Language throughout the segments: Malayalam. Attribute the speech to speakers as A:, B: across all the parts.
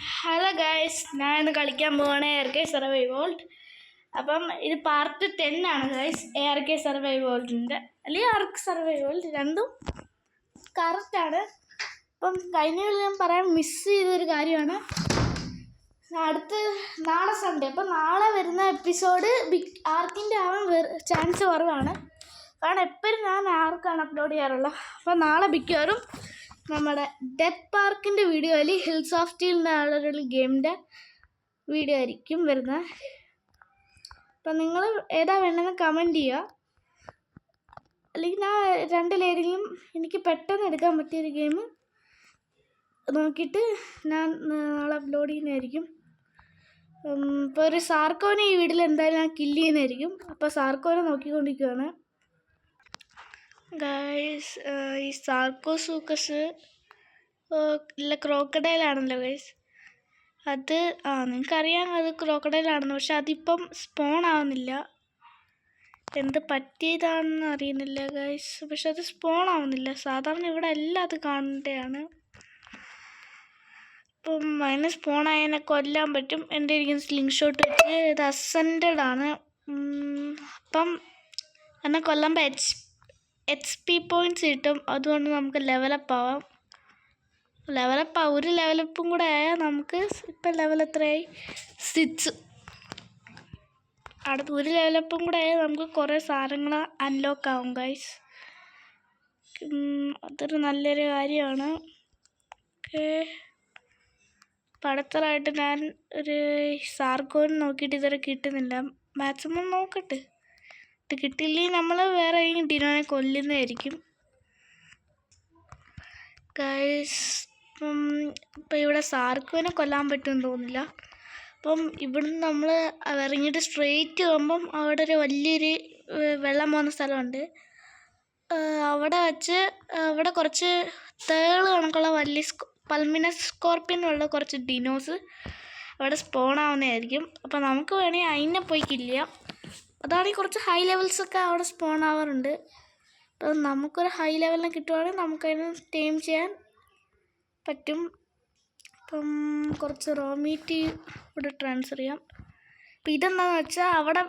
A: ഹലോ ഗൈസ്, ഞാൻ ഇന്ന് കളിക്കാൻ പോവാണ് ARK സർവൈവോൾട്ട്. അപ്പം ഇത് പാർട്ട് 10 ആണ് ഗൈസ്. ARK സർവൈവോൾട്ടിൻ്റെ അല്ലെങ്കിൽ ആർക്ക് സർവൈവോൾട്ട് രണ്ടും കറക്റ്റാണ്. അപ്പം കഴിഞ്ഞ ഞാൻ പറയാൻ മിസ് ചെയ്തൊരു കാര്യമാണ്. അടുത്ത് നാളെ സൺഡേ, അപ്പം നാളെ വരുന്ന എപ്പിസോഡ് ആർക്കിൻ്റെ ആവാൻ ചാൻസ് കുറവാണ്. കാരണം എപ്പോഴും ഞാൻ ആർക്കാണ് അപ്ലോഡ് ചെയ്യാറുള്ളത്. അപ്പം നാളെ മിക്കവാറും നമ്മുടെ ഡെത്ത് പാർക്കിൻ്റെ വീഡിയോയിൽ ഹിൽസ് ഓഫ് സ്റ്റീലിൻ്റെ ആളൊരു ഗെയിമിൻ്റെ വീഡിയോ ആയിരിക്കും വരുന്നത്. അപ്പം നിങ്ങൾ ഏതാ വേണമെന്ന് കമൻറ്റ് ചെയ്യുക. അല്ലെങ്കിൽ ഞാൻ രണ്ടിലേതെങ്കിലും എനിക്ക് പെട്ടെന്ന് എടുക്കാൻ പറ്റിയൊരു ഗെയിം നോക്കിയിട്ട് ഞാൻ നാളെ അപ്ലോഡ് ചെയ്യുന്നതായിരിക്കും. ഇപ്പോൾ ഒരു സാർക്കോനെ ഈ വീഡിയോയിൽ എന്തായാലും ഞാൻ കില്ല് ചെയ്യുന്നതായിരിക്കും. അപ്പോൾ സാർക്കോനെ നോക്കിക്കൊണ്ടിരിക്കുകയാണ് ഗൈസ്. ഈ സാർക്കോസൂക്കസ് ഇല്ല ക്രോക്കഡൈലാണല്ലോ ഗൈസ്. അത് നിങ്ങൾക്കറിയാം അത് ക്രോക്കഡൈലാണെന്ന്. പക്ഷെ അതിപ്പം സ്പോൺ ആവുന്നില്ല. എന്ത് പറ്റിയതാണെന്ന് അറിയുന്നില്ല ഗൈസ്. പക്ഷെ അത് സ്പോൺ ആവുന്നില്ല. സാധാരണ ഇവിടെ എല്ലാം അത് കാണേണ്ടതാണ്. ഇപ്പം അതിന് സ്പോൺ ആയതിനെ കൊല്ലാൻ പറ്റും. എൻ്റെ ഇരിക്കുന്ന സ്ലിംഗ് ഷോട്ട് വെച്ച് ഇത് അസെൻഡഡ് ആണ്. അപ്പം എന്നെ കൊല്ലുമ്പോൾ HP പോയിൻറ്റ്സ് കിട്ടും. അതുകൊണ്ട് നമുക്ക് ലെവലപ്പ് ആവാം. ഒരു ലെവലപ്പും കൂടെ ആയാൽ നമുക്ക് ഇപ്പം ലെവൽ എത്രയായി? 6. അടുത്ത് ഒരു ലെവലപ്പും കൂടെ ആയാൽ നമുക്ക് കുറേ സാധനങ്ങൾ അൺലോക്ക് ആവും ഗൈസ്. അതൊരു നല്ലൊരു കാര്യമാണ്. ഓക്കെ, അടുത്തതായിട്ട് ഞാൻ ഒരു സാർക്കോൻ നോക്കിയിട്ട് ഇതുവരെ കിട്ടുന്നില്ല. മാക്സിമം നോക്കട്ടെ. ഇത് കിട്ടിയില്ലെങ്കിൽ നമ്മൾ വേറെ ഡിനോനെ കൊല്ലുന്നതായിരിക്കും ഗൈസ്. ഇപ്പം ഇവിടെ സാർക്കോനെ കൊല്ലാൻ പറ്റുമെന്ന് തോന്നുന്നില്ല. അപ്പം ഇവിടുന്ന് നമ്മൾ ഇറങ്ങിയിട്ട് സ്ട്രെയിറ്റ് പോകുമ്പം അവിടെ ഒരു വലിയൊരു വെള്ളം പോകുന്ന സ്ഥലമുണ്ട്. അവിടെ കുറച്ച് തേള് കണക്കുള്ള വലിയ പൾമിനസ് സ്കോർപ്പിയൻ ഉള്ള കുറച്ച് ഡിനോസ് അവിടെ സ്പോൺ ആവുന്നതായിരിക്കും. അപ്പം നമുക്ക് വേണമെങ്കിൽ അതിനെ പോയി കില്ല് ചെയ്യാം. അതാണെങ്കിൽ കുറച്ച് ഹൈ ലെവൽസൊക്കെ അവിടെ സ്പോൺ ആവാറുണ്ട്. അപ്പം നമുക്കൊരു ഹൈ ലെവലിനെ കിട്ടുവാണെങ്കിൽ നമുക്കതിന് ടൈം ചെയ്യാൻ പറ്റും. അപ്പം കുറച്ച് റോ മീറ്റ് ഇവിടെ ട്രാൻസ്ഫർ ചെയ്യാം. അപ്പം ഇതെന്താണെന്ന് വെച്ചാൽ അവിടെ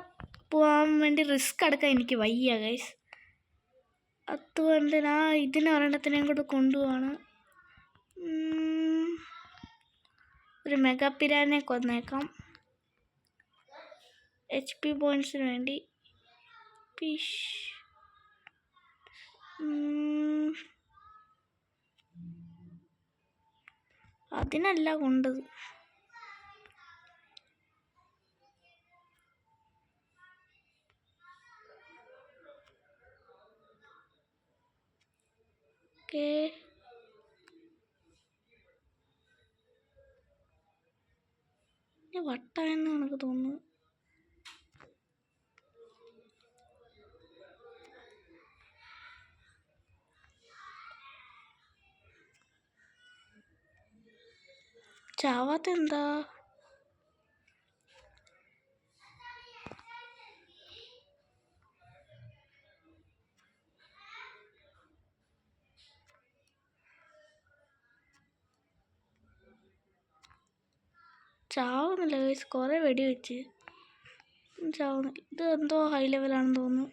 A: പോകാൻ വേണ്ടി റിസ്ക് എടുക്കാൻ എനിക്ക് വയ്യ ഗൈസ്. അതുകൊണ്ട് ഞാൻ ഇതിനെ ഒരെണ്ണത്തിനെയും കൂടെ കൊണ്ടുപോവാണ്. ഒരു മെഗാ പിരാനെ കൊന്നേക്കാം HP പോയിൻറ്റ്സിന് വേണ്ടി. അതിനല്ല കൊണ്ടത്. ഓക്കെ, വട്ടായെന്ന് എനിക്ക് തോന്നുന്നു. ചാവാത്ത എന്താ? ചാവുന്നില്ല ഗൈസ്. കുറേ വെടി വെച്ച് ചാവുന്നില്ല. ഇത് എന്തോ ഹൈ ലെവലാണെന്ന് തോന്നുന്നു.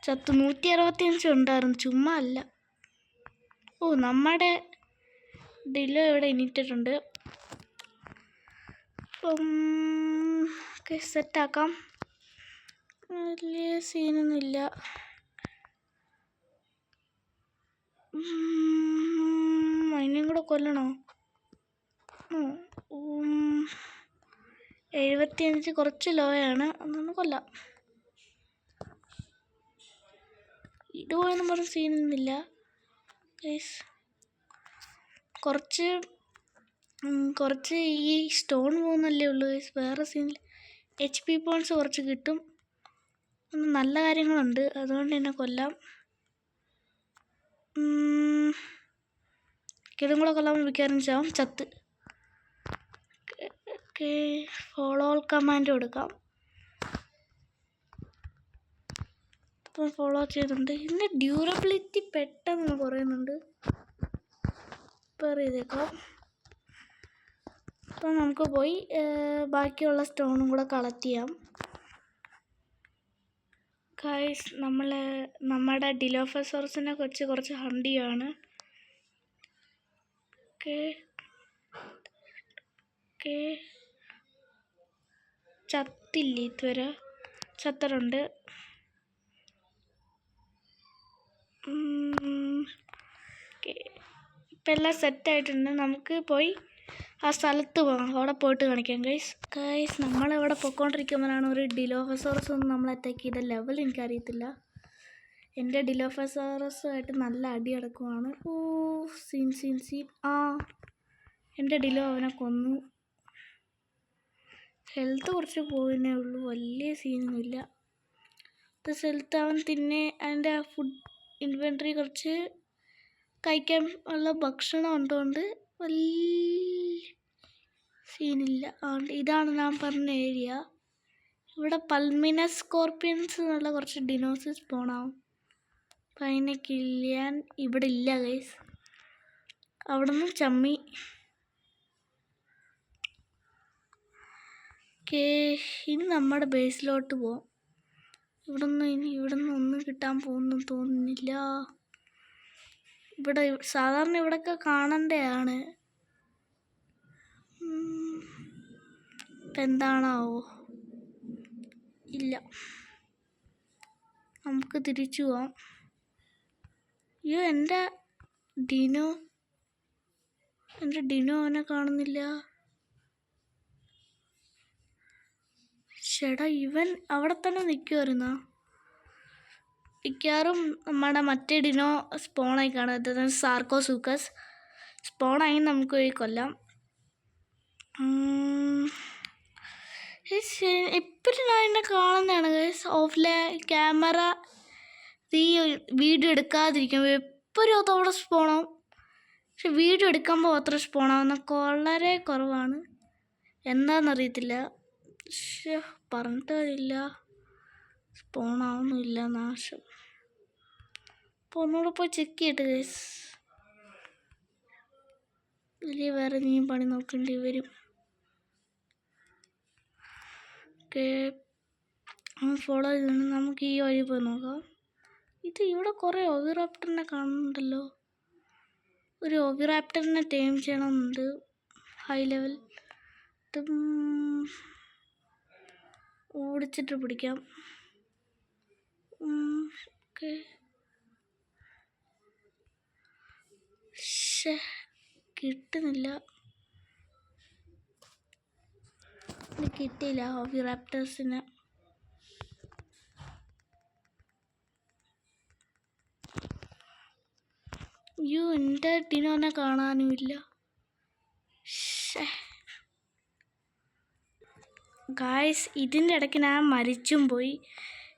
A: 165 ഉണ്ടായിരുന്നു, ചുമ്മാ അല്ല. നമ്മുടെ ഡിലോ ഇവിടെ എണീറ്റിട്ടുണ്ട്. അപ്പം സെറ്റാക്കാം. വലിയ സീനൊന്നുമില്ല. അതിനെയും കൂടെ കൊല്ലണോ? 75 കുറച്ച് ലോയാണ്. അതൊന്ന് കൊല്ലാം. ഇതുപോലൊന്നും പറഞ്ഞ സീനൊന്നുമില്ല ഗൈസ്. കുറച്ച് ഈ സ്റ്റോൺ പോകുന്നല്ലേ ഉള്ളൂ ഗൈസ്. വേറെ സീനിൽ HP പോയിൻറ്റ്സ് കുറച്ച് കിട്ടും. നല്ല കാര്യങ്ങളുണ്ട്, അതുകൊണ്ട് എന്നെ കൊല്ലാം. ഇതും കൂടെ കൊല്ലാൻ മിക്കവാറും ചാവും. ചത്ത്. ഓക്കെ, ഫോളോ ഓൾ കമാൻഡ് കൊടുക്കാം. ഇപ്പം ഫോളോ ചെയ്യുന്നുണ്ട്. ഇതിൻ്റെ ഡ്യൂറബിലിറ്റി പെട്ടെന്ന് കുറയുന്നുണ്ട്. പെർ ചെയ്തേക്കാം. അപ്പോൾ നമുക്ക് പോയി ബാക്കിയുള്ള സ്റ്റോണും കൂടെ കളക്ട് ചെയ്യാം. ഗൈസ് നമ്മുടെ ഡിലോഫസോറസിനെ കുറിച്ച് കുറച്ച് ഹണ്ട് ചെയ്യുകയാണ്. ഓക്കെ ഓക്കെ, ചത്തില്ല ഇതുവരെ, ചത്തറുണ്ട്. ഇപ്പം എല്ലാം സെറ്റായിട്ടുണ്ട്. നമുക്ക് പോയി ആ സ്ഥലത്ത് പോകാം. അവിടെ പോയിട്ട് കാണിക്കാം ഗൈസ്. നമ്മളിവിടെ പൊയ്ക്കൊണ്ടിരിക്കുമ്പോഴാണ് ഒരു ഡിലോഫസോറസ് ഒന്നും നമ്മൾ അറ്റാക്ക് ചെയ്ത ലെവൽ എനിക്കറിയത്തില്ല. എൻ്റെ ഡിലോഫസോറസുമായിട്ട് നല്ല അടി കിടക്കുവാണ്. സീൻ എൻ്റെ ഡിലോ അവനെ കൊന്നു. ഹെൽത്ത് കുറച്ച് പോയിന്നേ ഉള്ളൂ, വലിയ സീനൊന്നുമില്ല. സ്ഥലത്ത് അവൻ അതിൻ്റെ ഫുഡ് ഇൻവെൻട്രി കുറച്ച് കഴിക്കാൻ ഉള്ള ഭക്ഷണം ഉണ്ടോണ്ട് വലിയ സീനില്ല. അതുകൊണ്ട് ഇതാണ് ഞാൻ പറഞ്ഞ ഏരിയ. ഇവിടെ പൾമിനസ് സ്കോർപ്പിയൻസ് എന്നുള്ള കുറച്ച് ഡിനോസ് സ്പോണാവും. അപ്പം അതിനെ കില്ലാൻ ഇവിടെ ഇല്ല ഗൈസ്. അവിടെ നിന്ന് ചമ്മി. ഇനി നമ്മുടെ ബേസിലോട്ട് പോവാം. ഇവിടുന്ന് ഒന്നും കിട്ടാൻ പോകുന്നു തോന്നുന്നില്ല. സാധാരണ ഇവിടെയൊക്കെ കാണണ്ടതാണ്. ഇപ്പം എന്താണാവോ, ഇല്ല. നമുക്ക് തിരിച്ചു പോവാം. അയ്യോ, എൻ്റെ ഡിനോ അവനെ കാണുന്നില്ല. ചേട്ടാ, ഇവൻ അവിടെ തന്നെ നിൽക്കുമായിരുന്നോ? മിക്കവാറും നമ്മുടെ മറ്റേ ഡിനോ സ്പോണായി കാണുന്നത് സാർക്കോസൂക്കസ് സ്പോണായി നമുക്ക് പോയി കൊല്ലാം. എപ്പോഴും ഞാൻ എന്നെ കാണുന്നതാണ് ഗൈസ്. ക്യാമറ വീഡിയോ എടുക്കാതിരിക്കുമ്പോൾ എപ്പോഴും അതവിടെ സ്പോണാവും. പക്ഷെ വീഡിയോ എടുക്കുമ്പോൾ അത്ര സ്പോണാവുന്നൊക്കെ വളരെ കുറവാണ്. എന്താണെന്നറിയത്തില്ല. പറഞ്ഞിട്ട് കാര്യമില്ല, സ്പോണാവുന്നില്ല, നാശം. അപ്പോൾ ഒന്നുകൂടെ പോയി ചെക്ക് ചെയ്തിട്ട് ഗൈസ്. വലിയ വേറെ നീയും പണി നോക്കേണ്ടി വരും. ഓക്കെ, ഫോളോ ചെയ്ത് നമുക്ക് ഈ വഴി പോയി നോക്കാം. ഇവിടെ കുറേ ഓവിറാപ്റ്ററിനെ കാണുന്നുണ്ടല്ലോ. ഒരു ഓവിറാപ്റ്ററിനെ ടൈം ചെയ്യണമെന്നുണ്ട്, ഹൈ ലെവൽ. ഓടിച്ചിട്ട് പിടിക്കാം. ഓക്കെ, കിട്ടുന്നില്ല. കിട്ടിയില്ല ഓവിറാപ്റ്റേഴ്സിനെ. എൻ്റെ ഡിനോനെ കാണാനുമില്ല. ഗായ്സ്, ഇതിൻ്റെ ഇടയ്ക്ക് ഞാൻ മരിച്ചും പോയി.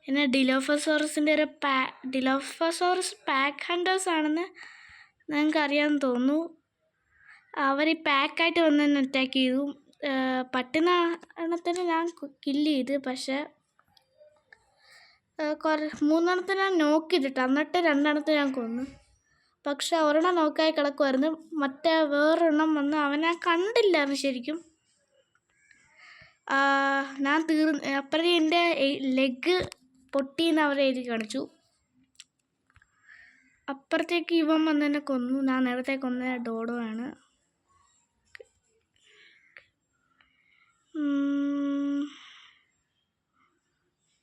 A: എന്നെ ഡിലോഫസോറസിൻ്റെ ഡിലോഫസോറസ് പാക്ക് ഹണ്ടേഴ്സ് ആണെന്ന് നിങ്ങൾക്ക് അറിയാമെന്ന് തോന്നുന്നു. അവർ ഈ പാക്കായിട്ട് വന്ന് തന്നെ അറ്റാക്ക് ചെയ്തു. പട്ടുന്ന എണ്ണത്തിന് ഞാൻ കില്ല് ചെയ്ത്. പക്ഷേ 3 എണ്ണത്തിന് ഞാൻ നോക്കിയിട്ടിട്ട്, എന്നിട്ട് 2 എണ്ണത്തിന് ഞാൻ കൊന്നു. പക്ഷെ ഒരെണ്ണം നോക്കായി കിടക്കുമായിരുന്നു. മറ്റേ വേറൊരെണ്ണം വന്ന് അവനെ കണ്ടില്ലായിരുന്നു ശരിക്കും. ഞാൻ അപ്പഴേ എൻ്റെ ലെഗ് പൊട്ടിയെന്ന് അവരെ എഴുതി കാണിച്ചു. അപ്പുറത്തേക്ക് ഇവൻ വന്ന് എന്നെ കൊന്നു. ഞാൻ നേരത്തെ കൊന്ന ഡോഡോ ആണ്.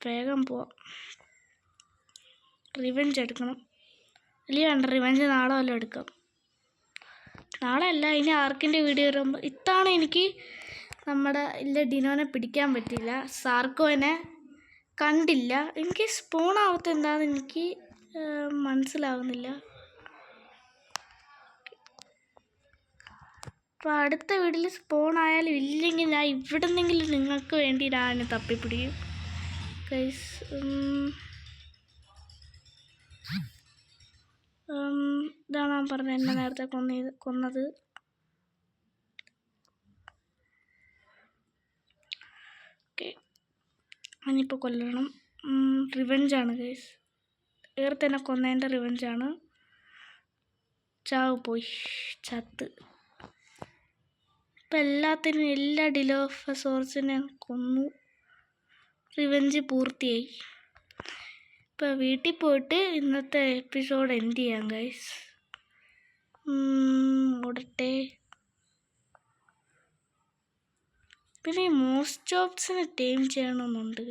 A: വേഗം പോവാം, റിവെഞ്ച് എടുക്കണം. വലിയ വേണ്ട, റിവെഞ്ച് നാളെ വല്ലതും എടുക്കാം. നാളെ അല്ല, ഇനി ആർക്കിൻ്റെ വീഡിയോ വരുമ്പോൾ. ഇത്തവണ എനിക്ക് നമ്മുടെ ഡിനോനെ പിടിക്കാൻ പറ്റില്ല. സാർക്കോനെ കണ്ടില്ല. എനിക്ക് സ്പോൺ ആവത്ത എന്താണെന്ന് എനിക്ക് മനസ്സിലാവുന്നില്ല. അപ്പോൾ അടുത്ത വീട്ടിൽ സ്പോൺ ആയാലും ഇല്ലെങ്കിൽ ഞാൻ ഇവിടെ നിന്നെങ്കിലും നിങ്ങൾക്ക് വേണ്ടി ഞാൻ തപ്പിപ്പിടിക്കും ഗൈസ്. ഇതാണ് ഞാൻ പറഞ്ഞത്, എന്നെ നേരത്തെ കൊന്നത്. ഓക്കെ, അതിനിപ്പോൾ കൊല്ലണം. റിവെഞ്ചാണ് ഗൈസ്. നേരത്തെ എന്നെ കൊന്നതിൻ്റെ റിവെഞ്ചാണ്. ചാവ് പോയി, ചത്ത്. ഇപ്പം എല്ലാ ഡിലോഫസോർസിനെ കൊന്നു. റിവെഞ്ച് പൂർത്തിയായി. ഇപ്പം വീട്ടിൽ പോയിട്ട് ഇന്നത്തെ എപ്പിസോഡ് എൻഡ് ചെയ്യാം ഗൈസ്. ഓടട്ടെ. പിന്നെ ഈ മോസ്റ്റ് ജോബ്സിനെ ടൈം ചെയ്യണമെന്നുണ്ട്.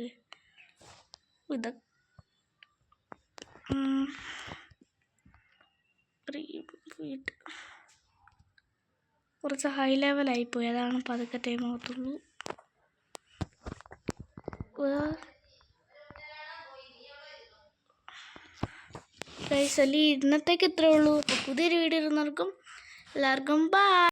A: കുറച്ച് ഹൈ ലെവലായിപ്പോയി, അതാണ് പതുക്കെ ടൈം ആകത്തുള്ളൂ. ഗൈസ്, അല്ലേ ഇന്നത്തേക്ക് ഇത്രേ ഉള്ളൂ. പുതിയൊരു വീഡിയോ ഇരുന്നവർക്കും എല്ലാവർക്കും ബൈ.